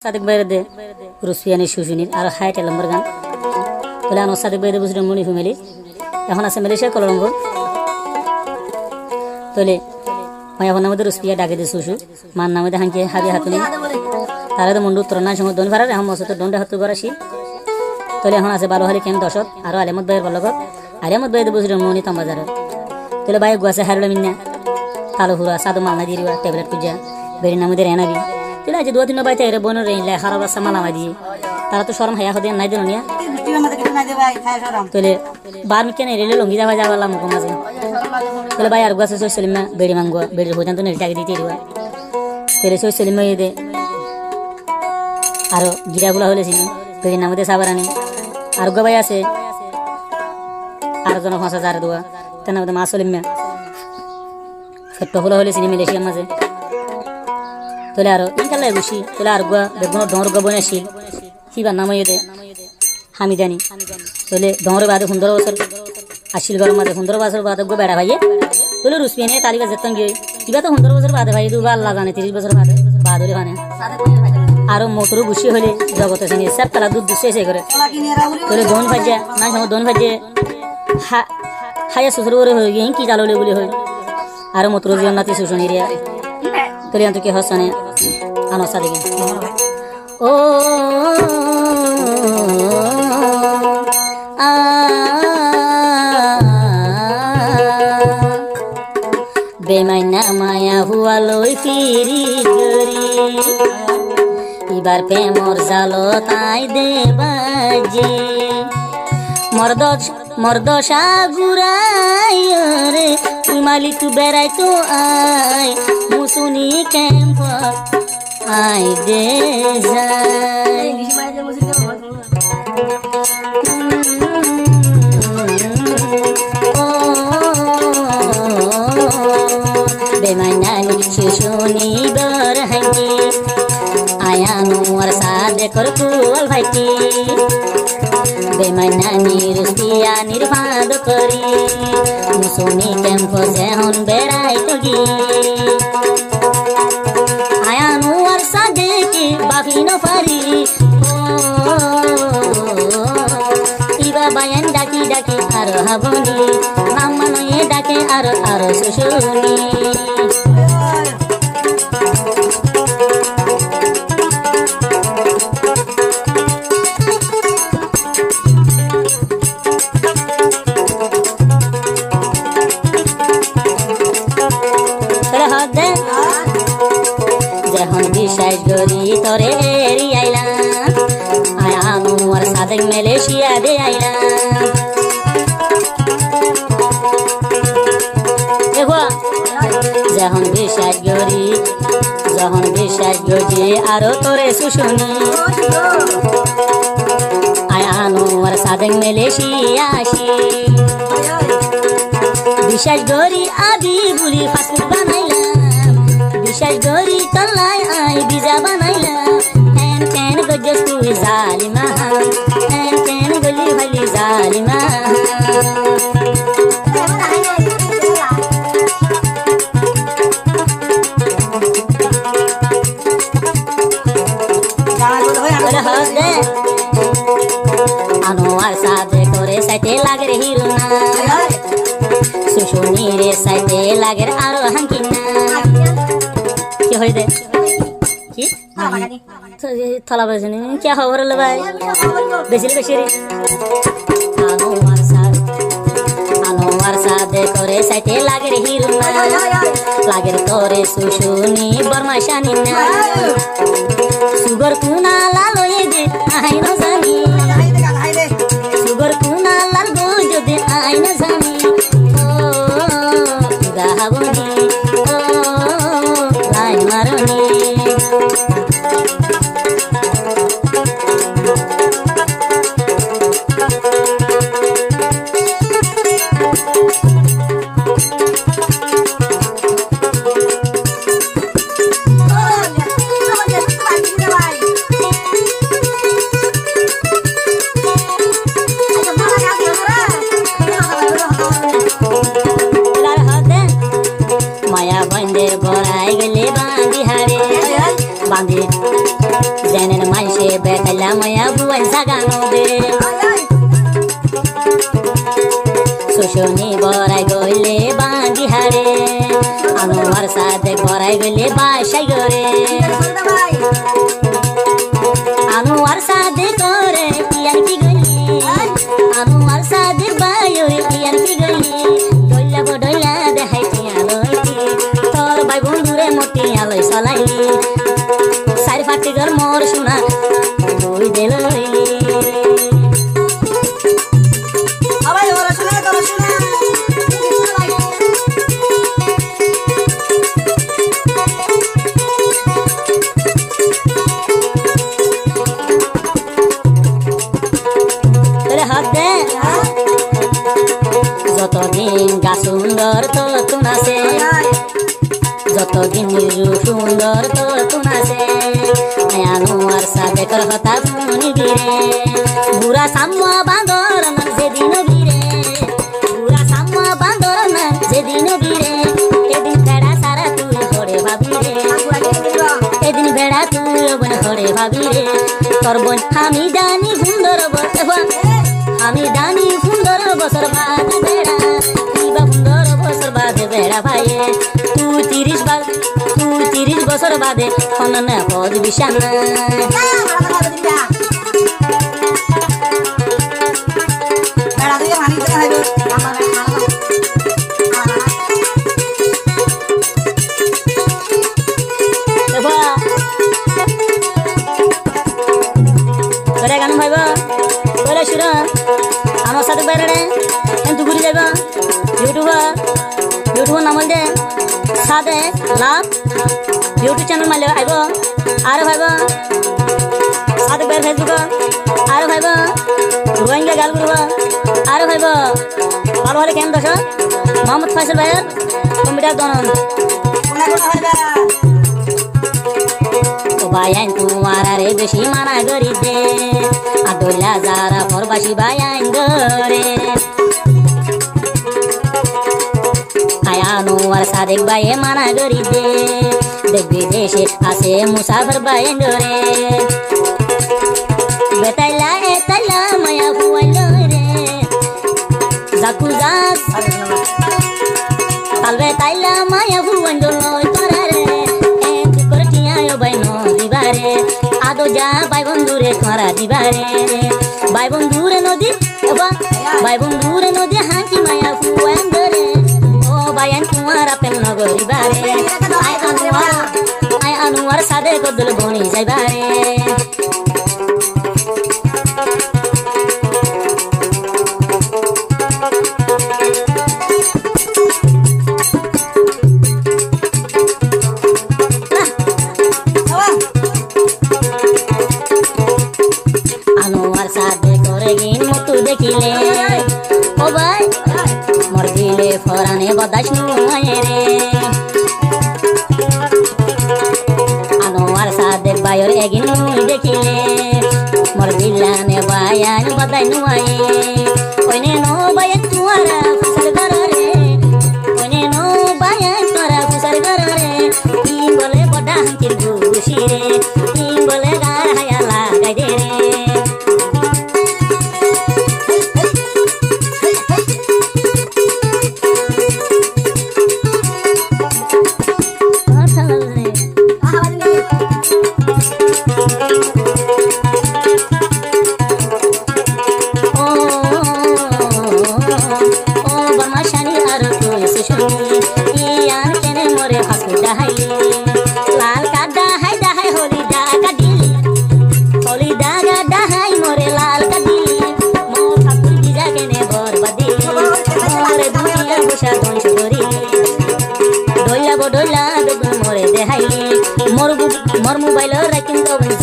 সাদিক ভাইয়ের দে রুসপিয়ানি শুশুনির আর হাইট নম্বর গান বলে আনো সাদিক ভাইদের বুঝলেন মনি ফ্যামিলি এখন আছে মালয়েশিয়া কলম্বো তোলে মায়া ফোনের মধ্যে রুসপিয়া ডাকে দিয়ে শুশু মার নামে দেখানকে হাবি হাতুনি তারা তো মন্ডু উত্তর নাই সময় দন ফারার এখন মসতে দণ্ডে হাতু করাছি তোলে এখন আছে বারো হালি কেন দশত আর আলিমত ভাইয়ের বলগত আলিমত ভাইদের বুঝলেন মনি তম্বাজার তোলে ভাই গুয়াছে হারলে মিন্না কালো হুরা সাদু মালনা দিয়ে ট্যাবলেট পূজা বেরি নামে দিয়ে রেনাবি তোলে আজ 2-3 বাইতে এর বোন রেইলে খারাপ রাস্তা মালামা দিয়ে তারা তো শরম হায়া হদে নাই দিল নিয়া তোলে বার কেন রেলে লঙ্গি যাওয়া যাওয়ালা মুখ মাঝে তোলে ভাই আর গাছে সই সেলিমা বেড়ি মাঙ্গুয়া বেড়ি হোজান তো নেল টাকে দিতে দিবা তোলে সই সেলিমা দে আর গিরাগুলা হলে চিনি বেড়ি নামে দিয়ে সাবারানি আর গো ভাই আছে আর জন 5,000 দুয়া তার নামে মা সলিমা ফেট্টো হলে চিনি মালয়েশিয়ার মাঝে তোলে আর ইনকালে গুছি তোলে আর গা বেগুন ডর গা বনাইছিল কিবা নাম দে হামিদানি তোলে ডর বাদে 15 বছর আসিল গরম মাঝে 15 বছর বাদে গো বেড়া ভাইয়ে তোলে রুসপিয়া নিয়ে তালিকা যেতন গিয়ে কিবা তো 15 বছর বাদে ভাই দুবার আল্লাহ জানে 30 বছর বাদে হলে মানে আর মোটরও গুছি হলে জগতে সঙ্গে সব তালা দুধ দুসে এসে করে তোলে দন ভাজা না সময় দন ভাজে হায়া শ্বশুর করে হয়ে গিয়ে কি জাললে বলে হয় আর মোটর জীবন নাতি শুশুনি রে তোলে আন্ত কি হসনে আনসা দেখে ও বেমাইনা মায়া হুয়া লই ফিরি গরি এবার প্রেমর জালো তাই দে বাজি মর্দ সাগুরাই রে তুই মালি তু বেড়াই তো আয় মুসুনি ক্যাম্প আই দে যাই বেমাইনানি শুশুনি বার হাঙ্গি আয়ানো আর সাদে কর কুল ভাইটি বেমাইনানি রুসপিয়া নির্বাদ করি মুসুনি ক্যাম্প যেহন বেড়াই তো গি আয়ানো আর সাদে কি বাকি ন পারি ইবা বায়ান ডাকি ডাকি আর হাবনি মামা নয়ে ডাকে আর শুশুনি যখন বিশ্বাস করি তোরে এরি আইলাম আয়ানো আর সাদেক মালয়েশিয়া দে আইলাম যখন বিশ্বাস করি আরো তোরে শুশুনি আয়ানো আর সাদেক মালয়েশিয়া আসি বিশ্বাস করি আদি বলি ফাস্ট বানাইলাম বিশ্বাস করি তল্লাই আই বিজা বানাইলাম এন কেন গজস তুই জালিমা এন কেন গলি ভালি জালিমা আনোয়ার সাদে করে সাইতে লাগে রে হিরুনা শুশুনি রে সাইতে লাগে আরো হাঙ্কিনা কি হই দে কি থালা বাজনি কি খবর হলো ভাই বেশি বেশি রে আনোয়ার সাদে করে সাইতে লাগে রে হিরুনা লাগে তোরে শুশুনি বরমাশানি না সুগর কুনা লালয়ে দে আই না জানি সুগর কুনা লাল গো যদি আই না জানি ও গাহাবনি ও লাইন মারনি দেশে বেতাইলা মায়া বুয়াই জাগানো দে শোষণী বড়াই গইলে বাঁধি হারে আনোয়ার সাথে বড়াই গইলে বাসাই গরে আনোয়ার সাথে করে ইয়ার কি গইলি আনোয়ার সাথে বায়রে ইয়ার কি গইলি ডইলা দেখাইতি আলোইতি তোর ভাই বন্ধুরে মতি আলোই চলাইলি সাইর ফাটি ঘর মোর শোনা দুই দিল লইলি যতদিন গা সুন্দর তোর তুনাছে যতদিন সুন্দর তোর তুনাছে আনোয়ার সাথে কর কথা শুনিবি রে বুড়া সাম্মা বান্দর মান যেদিন বিরে বুড়া সাম্মা বান্দর মান যেদিন বিরে এদিন বেড়া সারা তুই হরে ভাবি রে এদিন বেড়া তুই বোন হরে ভাবি রে তোর বোন আমি জানি সুন্দর আমি জানি সুন্দর বছর বাদ বেড়া কিবা সুন্দর বছর বাদে বেড়া ভাইয়ে তুই 30 বছর বাদে খননে পদ বিছানা গান ভাইব বলে শুন আমার সাথে বাইরে কিন্তু ঘুরে যাব ইউটিউব নাম দে সাথে লাভ ইউটিউব চ্যানেল মারলে আইব আর ভাইব সাথে বাইরে ফেসবুক আর ভাইব রোহিঙ্গা গাল করব আর ভাইব ভালো হলে কেন দশ মোহাম্মদ ফয়সাল ভাইয়ের কম্পিউটার দনন বায়ান তোমার আরে বেশি মানা করি দে আদলা যারা পরবাসী বায়ান করে আনোয়ার সাদেক বাইয়ে মানা করি দে দেখবি দেশে আসে মুসাফর বায়ান করে বেতাইলা এতাইলা মায়া ফুয়াইল রে জাকু জাস তালবে তাইলা মায়া ফুয়াইল লয় তোরা রে এ তুকর টিয়ায় বাইনো দিবারে আদো যা ভাই বন্ধুরে তোরা দিবারে ভাই বন্ধুরে নদী ভাই বন্ধুরে নদী হাঁকি মায়া ফুয়াইল রে bayan kumara pen nagori bare ay anuar sade kodul boni jai bare anuar sade kore gin mutu dekile o bhai mor dile forane badash nuaye re anuar sade bayor egin nui dekile mor dilane bayan baday nuaye oine no bayan tuara fusar garare oine no bayan tuara fusar garare in bole boda hankir gushi re in bole gar hayala gai de re more mobile राखी तो बन